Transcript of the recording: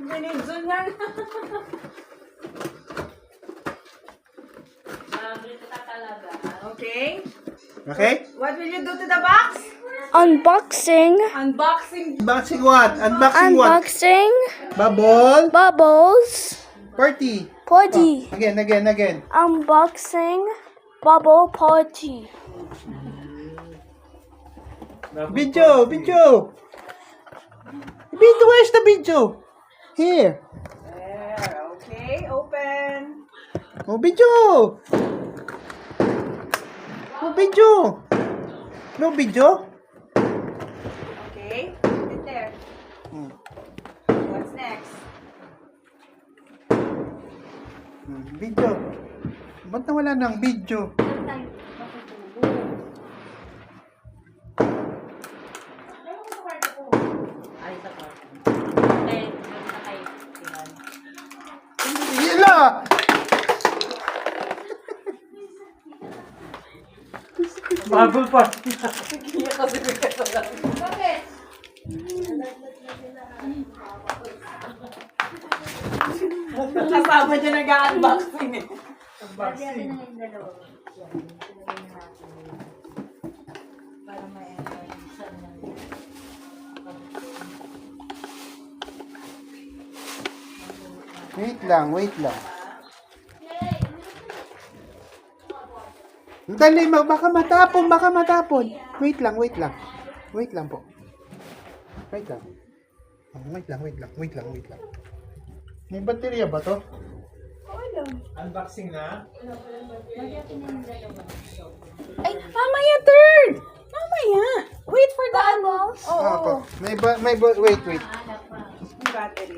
Binigzon yan. Okay. Okay? What will you do to the box? Unboxing. Unboxing. Unboxing what? Unboxing what? Unboxing. Bubble. Bubbles. Party. Party. Oh, again. Unboxing. Bubble party. Video. Video, where's the video? Here. There. Okay. Open. Oh, video. Oh, video. No video? Okay. Put it there. What's next? Video. Ba't nawala ng video? Hila! Bubble pa. Bakit? Kasama dyan nag-unboxing eh. Wait lang. Dali, baka matapon. Wait lang po. Wait lang. Wait lang. May baterya ba to? Unboxing na? Ay, mamaya third! Mamaya! Wait for the ano. Wait. May battery.